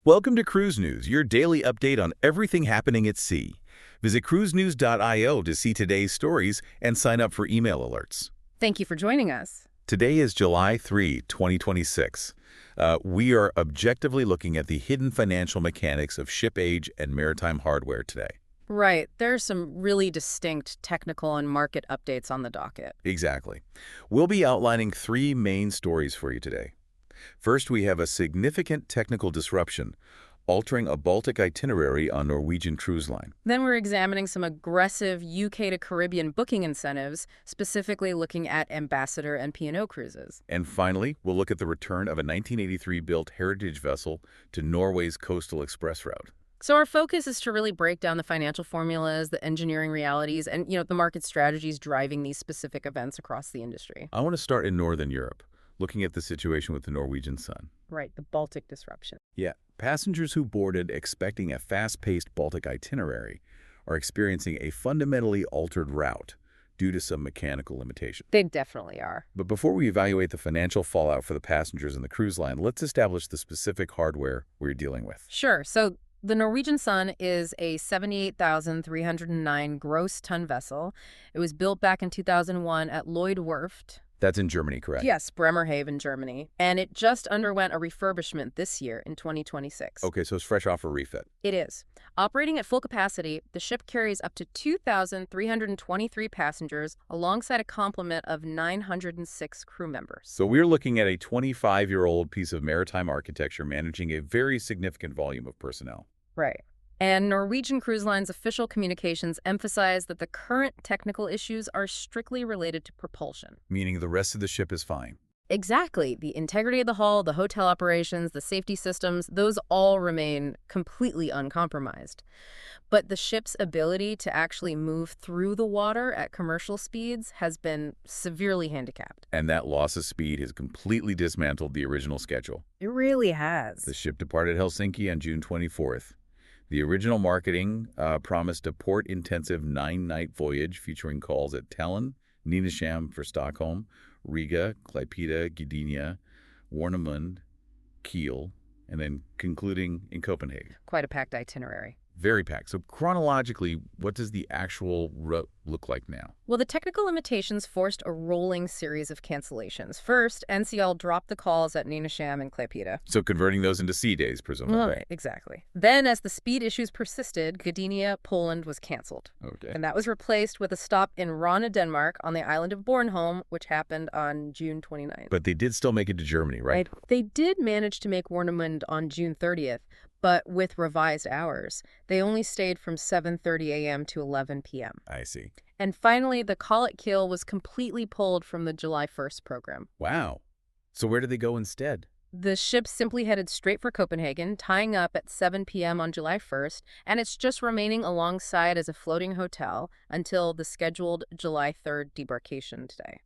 Welcome to Cruise News, your daily update on everything happening at sea. Visit cruisenews.io to see today's stories and sign up for email alerts. Thank you for joining us. Today is July 3, 2026. We are objectively looking at the hidden financial mechanics of ship age and maritime hardware today. Right. There are some really distinct technical and market updates on the docket. Exactly. We'll be outlining three main stories for you today. First, we have a significant technical disruption, altering a Baltic itinerary on Norwegian cruise line. Then we're examining some aggressive UK to Caribbean booking incentives, specifically looking at Ambassador and P&O cruises. And finally, we'll look at the return of a 1983-built heritage vessel to Norway's coastal express route. So our focus is to really break down the financial formulas, the engineering realities, and the market strategies driving these specific events across the industry. I want to start in Northern Europe, looking at the situation with the Norwegian Sun. Right, the Baltic disruption. Yeah, passengers who boarded expecting a fast-paced Baltic itinerary are experiencing a fundamentally altered route due to some mechanical limitation. They definitely are. But before we evaluate the financial fallout for the passengers in the cruise line, let's establish the specific hardware we're dealing with. Sure. So the Norwegian Sun is a 78,309 gross ton vessel. It was built back in 2001 at Lloyd Werft. That's in Germany, correct? Yes, Bremerhaven, Germany. And it just underwent a refurbishment this year in 2026. Okay, so it's fresh off a refit. It is. Operating at full capacity, the ship carries up to 2,323 passengers alongside a complement of 906 crew members. So we're looking at a 25-year-old piece of maritime architecture managing a very significant volume of personnel. Right. And Norwegian Cruise Line's official communications emphasize that the current technical issues are strictly related to propulsion. Meaning the rest of the ship is fine. Exactly. The integrity of the hull, the hotel operations, the safety systems, those all remain completely uncompromised. But the ship's ability to actually move through the water at commercial speeds has been severely handicapped. And that loss of speed has completely dismantled the original schedule. It really has. The ship departed Helsinki on June 24th. The original marketing promised a port-intensive 9-night voyage featuring calls at Tallinn, Nynäshamn for Stockholm, Riga, Klaipėda, Gdynia, Warnemund, Kiel, and then concluding in Copenhagen. Quite a packed itinerary. Very packed. So chronologically, what does the actual route look like now? Well, the technical limitations forced a rolling series of cancellations. First, NCL dropped the calls at Nynäshamn and Klaipėda. So converting those into sea days, presumably. Right, exactly. Then, as the speed issues persisted, Gdynia, Poland was canceled. Okay. And that was replaced with a stop in Rana, Denmark, on the island of Bornholm, which happened on June 29th. But they did still make it to Germany, right? They did manage to make Warnemund on June 30th, but with revised hours. They only stayed from 7:30 a.m. to 11 p.m. I see. And finally, the call at Kiel was completely pulled from the July 1st program. Wow. So where did they go instead? The ship simply headed straight for Copenhagen, tying up at 7 p.m. on July 1st, and it's just remaining alongside as a floating hotel until the scheduled July 3rd debarkation today.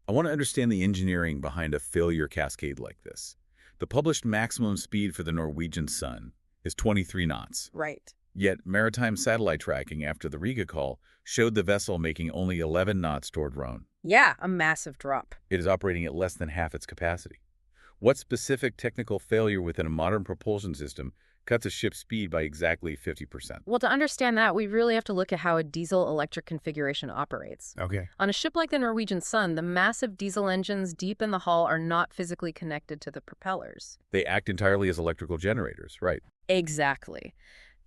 I want to understand the engineering behind a failure cascade like this. The published maximum speed for the Norwegian Sun is 23 knots. Right. Yet maritime satellite tracking after the Riga call showed the vessel making only 11 knots toward Rhone. Yeah, a massive drop. It is operating at less than half its capacity. What specific technical failure within a modern propulsion system cuts a ship's speed by exactly 50%? Well, to understand that, we really have to look at how a diesel-electric configuration operates. Okay. On a ship like the Norwegian Sun, the massive diesel engines deep in the hull are not physically connected to the propellers. They act entirely as electrical generators, right? Exactly.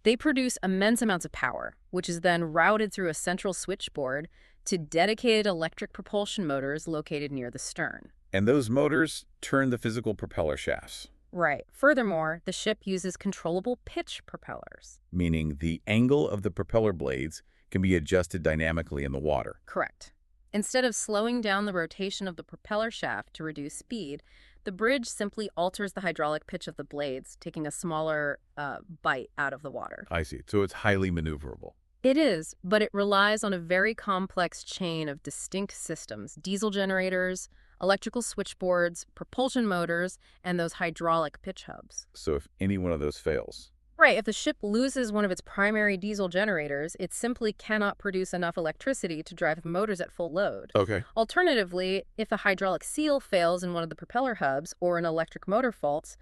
They produce immense amounts of power, which is then routed through a central switchboard to dedicated electric propulsion motors located near the stern. And those motors turn the physical propeller shafts. Right. Furthermore, the ship uses controllable pitch propellers. Meaning the angle of the propeller blades can be adjusted dynamically in the water. Correct. Instead of slowing down the rotation of the propeller shaft to reduce speed, the bridge simply alters the hydraulic pitch of the blades, taking a smaller bite out of the water. I see. So it's highly maneuverable. It is, but it relies on a very complex chain of distinct systems: diesel generators, electrical switchboards, propulsion motors, and those hydraulic pitch hubs. So if any one of those fails, Right. If the ship loses one of its primary diesel generators, it simply cannot produce enough electricity to drive the motors at full load. okay. Alternatively, if a hydraulic seal fails in one of the propeller hubs or an electric motor faults,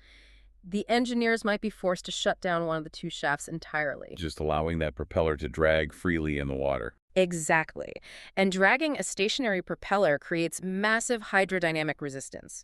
The engineers might be forced to shut down one of the two shafts entirely. Just allowing that propeller to drag freely in the water. Exactly. And dragging a stationary propeller creates massive hydrodynamic resistance.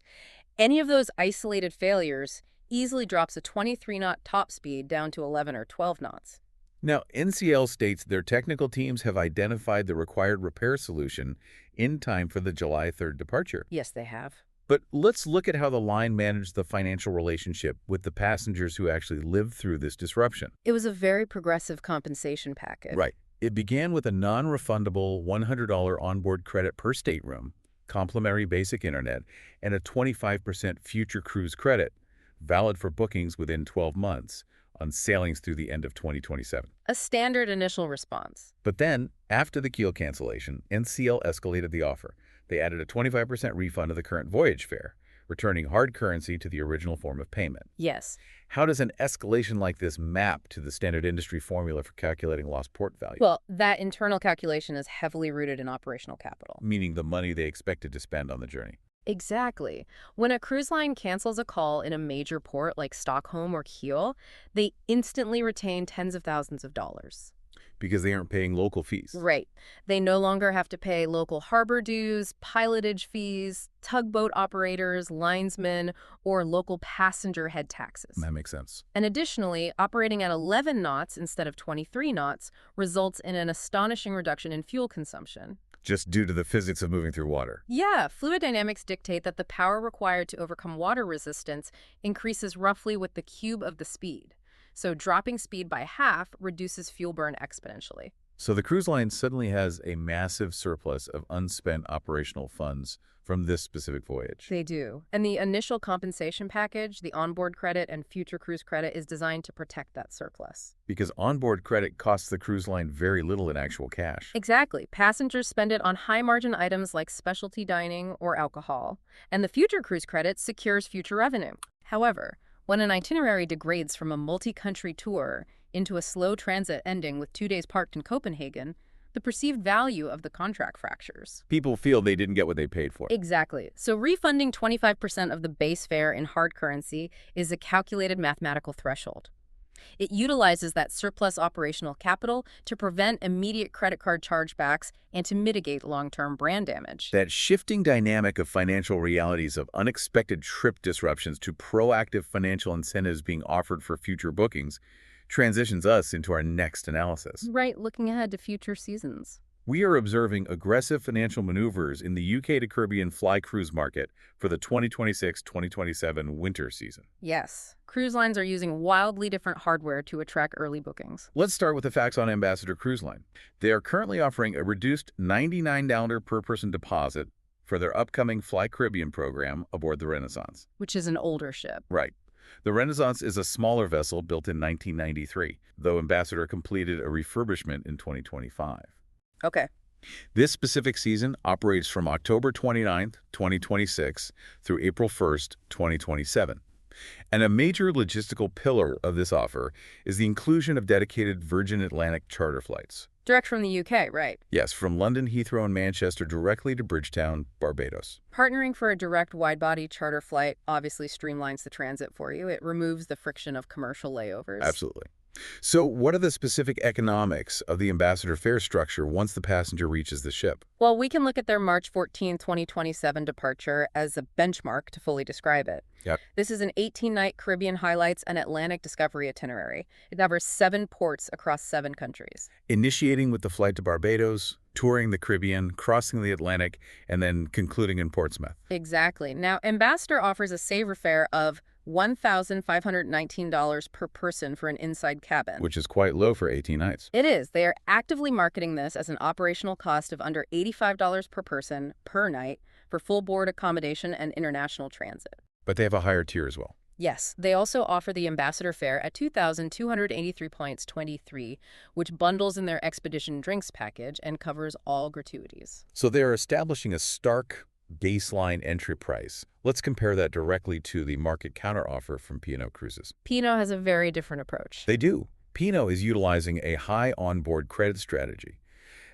Any of those isolated failures easily drops a 23-knot top speed down to 11 or 12 knots. Now, NCL states their technical teams have identified the required repair solution in time for the July 3rd departure. Yes, they have. But let's look at how the line managed the financial relationship with the passengers who actually lived through this disruption. It was a very progressive compensation package. Right. It began with a non-refundable $100 onboard credit per stateroom, complimentary basic internet, and a 25% future cruise credit, valid for bookings within 12 months, on sailings through the end of 2027. A standard initial response. But then, after the keel cancellation, NCL escalated the offer. They added a 25% refund of the current voyage fare, returning hard currency to the original form of payment. Yes. How does an escalation like this map to the standard industry formula for calculating lost port value? Well, that internal calculation is heavily rooted in operational capital. Meaning the money they expected to spend on the journey. Exactly. When a cruise line cancels a call in a major port like Stockholm or Kiel, they instantly retain tens of thousands of dollars. Because they aren't paying local fees. Right. They no longer have to pay local harbor dues, pilotage fees, tugboat operators, linesmen, or local passenger head taxes. That makes sense. And additionally, operating at 11 knots instead of 23 knots results in an astonishing reduction in fuel consumption. Just due to the physics of moving through water. Yeah, fluid dynamics dictate that the power required to overcome water resistance increases roughly with the cube of the speed. So dropping speed by half reduces fuel burn exponentially. So the cruise line suddenly has a massive surplus of unspent operational funds from this specific voyage. They do. And the initial compensation package, the onboard credit and future cruise credit, is designed to protect that surplus. Because onboard credit costs the cruise line very little in actual cash. Exactly. Passengers spend it on high-margin items like specialty dining or alcohol. And the future cruise credit secures future revenue. However, when an itinerary degrades from a multi-country tour into a slow transit ending with 2 days parked in Copenhagen, the perceived value of the contract fractures. People feel they didn't get what they paid for. Exactly. So refunding 25% of the base fare in hard currency is a calculated mathematical threshold. It utilizes that surplus operational capital to prevent immediate credit card chargebacks and to mitigate long-term brand damage. That shifting dynamic of financial realities of unexpected trip disruptions to proactive financial incentives being offered for future bookings transitions us into our next analysis. Right, looking ahead to future seasons. We are observing aggressive financial maneuvers in the UK to Caribbean fly cruise market for the 2026-2027 winter season. Yes, cruise lines are using wildly different hardware to attract early bookings. Let's start with the facts on Ambassador Cruise Line. They are currently offering a reduced $99 per person deposit for their upcoming Fly Caribbean program aboard the Renaissance. Which is an older ship. Right. The Renaissance is a smaller vessel built in 1993, though Ambassador completed a refurbishment in 2025. Okay. This specific season operates from October 29th, 2026 through April 1st, 2027. And a major logistical pillar of this offer is the inclusion of dedicated Virgin Atlantic charter flights. Direct from the UK, right? Yes, from London, Heathrow, and Manchester directly to Bridgetown, Barbados. Partnering for a direct wide-body charter flight obviously streamlines the transit for you. It removes the friction of commercial layovers. Absolutely. So what are the specific economics of the Ambassador fare structure once the passenger reaches the ship? Well, we can look at their March 14, 2027 departure as a benchmark to fully describe it. Yep. This is an 18-night Caribbean highlights and Atlantic discovery itinerary. It covers 7 ports across 7 countries. Initiating with the flight to Barbados, touring the Caribbean, crossing the Atlantic, and then concluding in Portsmouth. Exactly. Now, Ambassador offers a saver fare of $1,519 per person for an inside cabin. Which is quite low for 18 nights. It is. They are actively marketing this as an operational cost of under $85 per person per night for full board accommodation and international transit. But they have a higher tier as well. Yes, they also offer the Ambassador fare at 2,283 points 23, which bundles in their expedition drinks package and covers all gratuities. So they're establishing a stark baseline entry price. Let's compare that directly to the market counteroffer from P&O Cruises. P&O has a very different approach. They do. P&O is utilizing a high onboard credit strategy.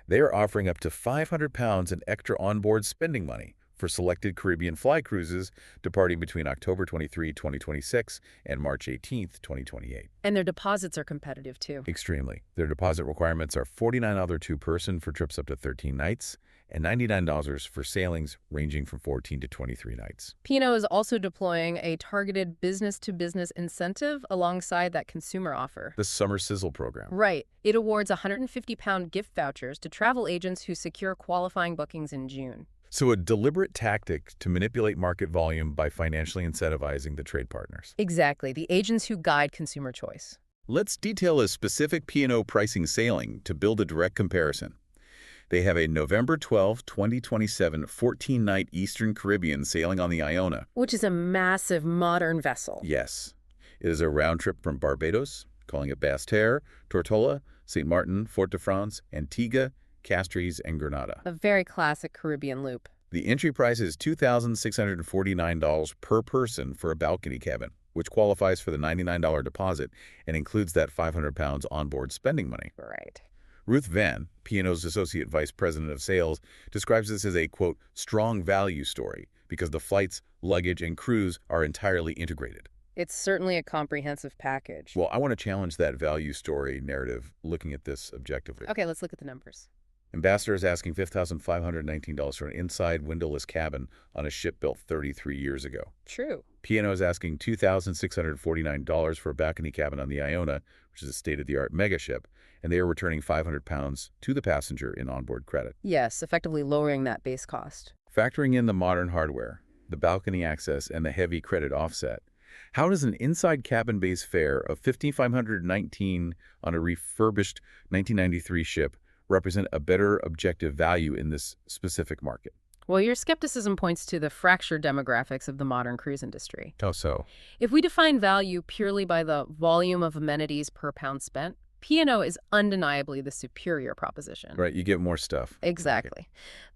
They are offering up to £500 in extra onboard spending money for selected Caribbean fly cruises departing between October 23, 2026 and March 18, 2028. And their deposits are competitive, too. Extremely. Their deposit requirements are $49 two-person for trips up to 13 nights and $99 for sailings ranging from 14 to 23 nights. P&O is also deploying a targeted business-to-business incentive alongside that consumer offer. The Summer Sizzle program. Right. It awards 150-pound gift vouchers to travel agents who secure qualifying bookings in June. So a deliberate tactic to manipulate market volume by financially incentivizing the trade partners. Exactly. The agents who guide consumer choice. Let's detail a specific P&O pricing sailing to build a direct comparison. They have a November 12, 2027 14-night Eastern Caribbean sailing on the Iona. Which is a massive modern vessel. Yes. It is a round trip from Barbados, calling it Basse-Terre, Tortola, St. Martin, Fort-de-France, Antigua, Castries, and Grenada. A very classic Caribbean loop. The entry price is $2,649 per person for a balcony cabin, which qualifies for the $99 deposit and includes that 500 pounds onboard spending money. Right. Ruth Van, P&O's Associate Vice President of Sales, describes this as a, quote, strong value story because the flights, luggage, and cruise are entirely integrated. It's certainly a comprehensive package. Well, I want to challenge that value story narrative looking at this objectively. Okay, let's look at the numbers. Ambassador is asking $5,519 for an inside windowless cabin on a ship built 33 years ago. True. P&O is asking $2,649 for a balcony cabin on the Iona, which is a state-of-the-art megaship, and they are returning 500 pounds to the passenger in onboard credit. Yes, effectively lowering that base cost. Factoring in the modern hardware, the balcony access, and the heavy credit offset, how does an inside cabin base fare of $5,519 on a refurbished 1993 ship represent a better objective value in this specific market? Well, your skepticism points to the fractured demographics of the modern cruise industry. How so? If we define value purely by the volume of amenities per pound spent, P&O is undeniably the superior proposition. Right, you get more stuff. Exactly.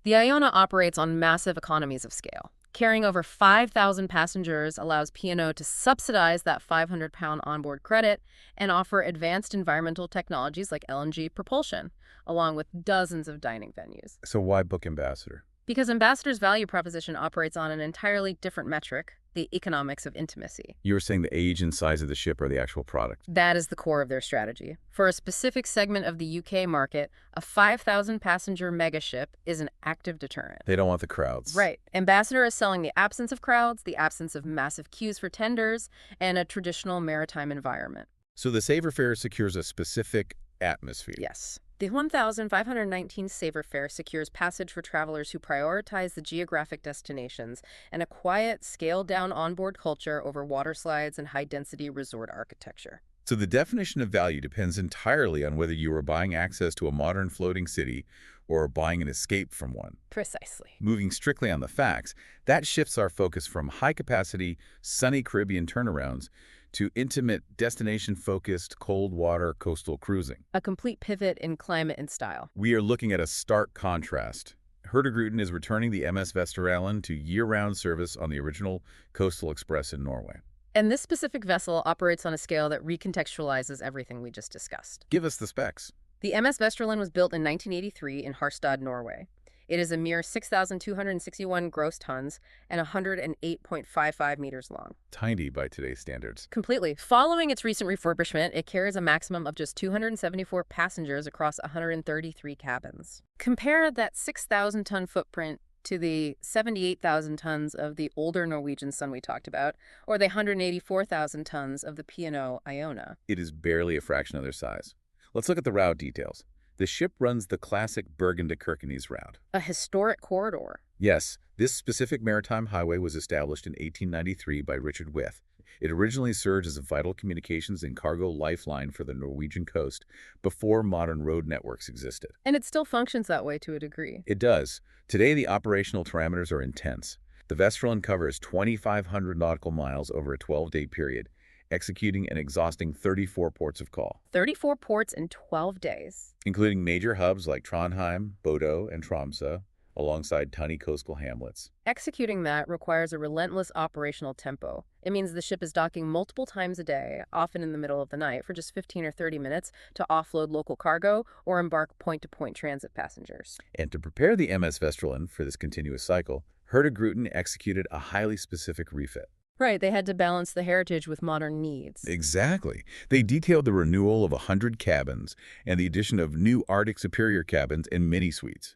The Iona operates on massive economies of scale. Carrying over 5,000 passengers allows P&O to subsidize that 500-pound onboard credit and offer advanced environmental technologies like LNG propulsion, along with dozens of dining venues. So why book Ambassador? Because Ambassador's value proposition operates on an entirely different metric, the economics of intimacy. You were saying the age and size of the ship are the actual product. That is the core of their strategy. For a specific segment of the UK market, a 5,000-passenger megaship is an active deterrent. They don't want the crowds. Right. Ambassador is selling the absence of crowds, the absence of massive queues for tenders, and a traditional maritime environment. So the Saver Fare secures a specific atmosphere. Yes. The 1,519 Saver Fare secures passage for travelers who prioritize the geographic destinations and a quiet, scaled-down onboard culture over water slides and high-density resort architecture. So the definition of value depends entirely on whether you are buying access to a modern floating city or buying an escape from one. Precisely. Moving strictly on the facts, that shifts our focus from high-capacity, sunny Caribbean turnarounds to intimate, destination-focused, cold-water coastal cruising. A complete pivot in climate and style. We are looking at a stark contrast. Hurtigruten is returning the MS Vesteralen to year-round service on the original Coastal Express in Norway. And this specific vessel operates on a scale that recontextualizes everything we just discussed. Give us the specs. The MS Vesteralen was built in 1983 in Harstad, Norway. It is a mere 6,261 gross tons and 108.55 meters long. Tiny by today's standards. Completely. Following its recent refurbishment, it carries a maximum of just 274 passengers across 133 cabins. Compare that 6,000-ton footprint to the 78,000 tons of the older Norwegian Sun we talked about, or the 184,000 tons of the P&O Iona. It is barely a fraction of their size. Let's look at the route details. The ship runs the classic Bergen to Kirkenes route. A historic corridor. Yes, this specific maritime highway was established in 1893 by Richard Wyeth. It originally served as a vital communications and cargo lifeline for the Norwegian coast before modern road networks existed. And it still functions that way to a degree. It does. Today, the operational parameters are intense. The Vesteralen covers 2,500 nautical miles over a 12-day period, executing and exhausting 34 ports of call. 34 ports in 12 days. Including major hubs like Trondheim, Bodo, and Tromsø, alongside tiny coastal hamlets. Executing that requires a relentless operational tempo. It means the ship is docking multiple times a day, often in the middle of the night, for just 15 or 30 minutes to offload local cargo or embark point-to-point transit passengers. And to prepare the MS Vesteralen for this continuous cycle, Hurtigruten executed a highly specific refit. Right, they had to balance the heritage with modern needs. Exactly. They detailed the renewal of 100 cabins and the addition of new Arctic Superior cabins and mini-suites.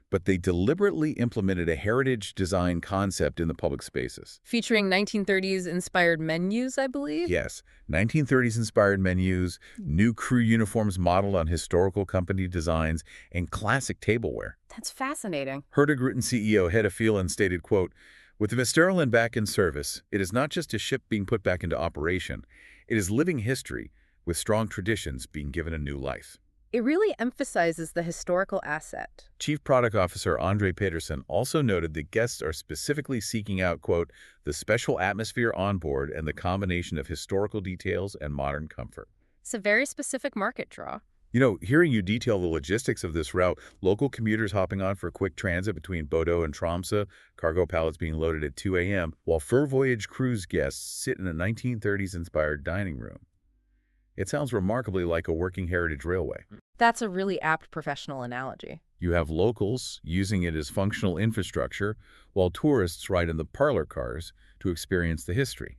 But they deliberately implemented a heritage design concept in the public spaces. Featuring 1930s-inspired menus, I believe? Yes, 1930s-inspired menus, new crew uniforms modeled on historical company designs, and classic tableware. That's fascinating. Hurtigruten CEO Hedda Phelan stated, quote, "With the Vesteralen back in service, it is not just a ship being put back into operation. It is living history, with strong traditions being given a new life." It really emphasizes the historical asset. Chief Product Officer Andre Pedersen also noted that guests are specifically seeking out, quote, "the special atmosphere on board and the combination of historical details and modern comfort." It's a very specific market draw. You know, hearing you detail the logistics of this route, local commuters hopping on for quick transit between Bodo and Tromsø, cargo pallets being loaded at 2 a.m., while Fur Voyage cruise guests sit in a 1930s-inspired dining room. It sounds remarkably like a working heritage railway. That's a really apt professional analogy. You have locals using it as functional infrastructure, while tourists ride in the parlor cars to experience the history.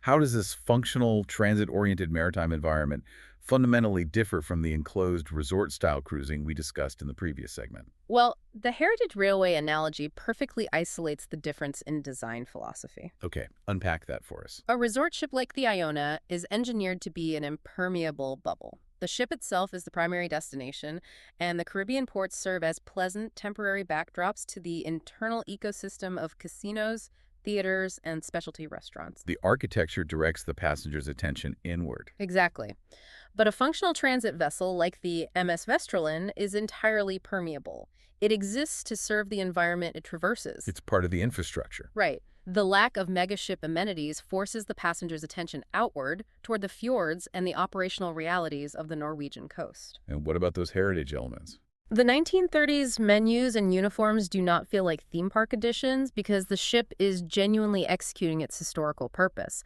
How does this functional, transit-oriented maritime environment fundamentally differ from the enclosed resort-style cruising we discussed in the previous segment? Well, the heritage railway analogy perfectly isolates the difference in design philosophy. Okay, unpack that for us. A resort ship like the Iona is engineered to be an impermeable bubble. The ship itself is the primary destination, and the Caribbean ports serve as pleasant, temporary backdrops to the internal ecosystem of casinos, theaters, and specialty restaurants. The architecture directs the passenger's attention inward. Exactly. But a functional transit vessel like the MS Vesteralen is entirely permeable. It exists to serve the environment it traverses. It's part of the infrastructure. Right. The lack of megaship amenities forces the passenger's attention outward toward the fjords and the operational realities of the Norwegian coast. And what about those heritage elements? The 1930s menus and uniforms do not feel like theme park additions because the ship is genuinely executing its historical purpose.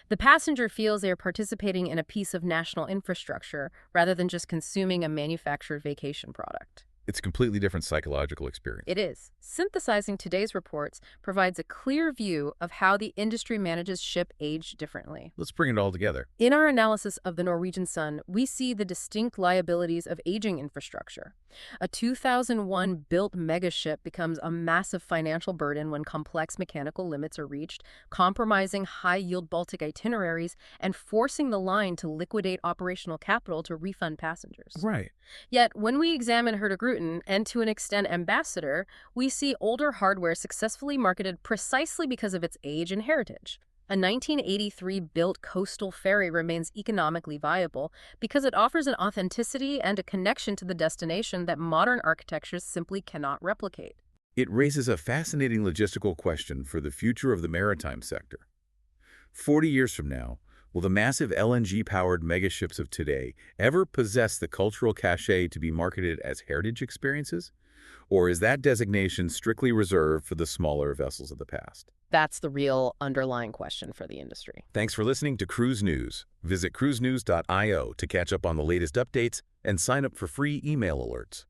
The passenger feels they are participating in a piece of national infrastructure rather than just consuming a manufactured vacation product. It's a completely different psychological experience. It is. Synthesizing today's reports provides a clear view of how the industry manages ship age differently. Let's bring it all together. In our analysis of the Norwegian Sun, we see the distinct liabilities of aging infrastructure. A 2001 built megaship becomes a massive financial burden when complex mechanical limits are reached, compromising high-yield Baltic itineraries and forcing the line to liquidate operational capital to refund passengers. Right. Yet, when we examine Hurtigruten and to an extent Ambassador, we see older hardware successfully marketed precisely because of its age and heritage. A 1983-built coastal ferry remains economically viable because it offers an authenticity and a connection to the destination that modern architectures simply cannot replicate. It raises a fascinating logistical question for the future of the maritime sector. 40 years from now, will the massive LNG-powered megaships of today ever possess the cultural cachet to be marketed as heritage experiences? Or is that designation strictly reserved for the smaller vessels of the past? That's the real underlying question for the industry. Thanks for listening to Cruise News. Visit cruisenews.io to catch up on the latest updates and sign up for free email alerts.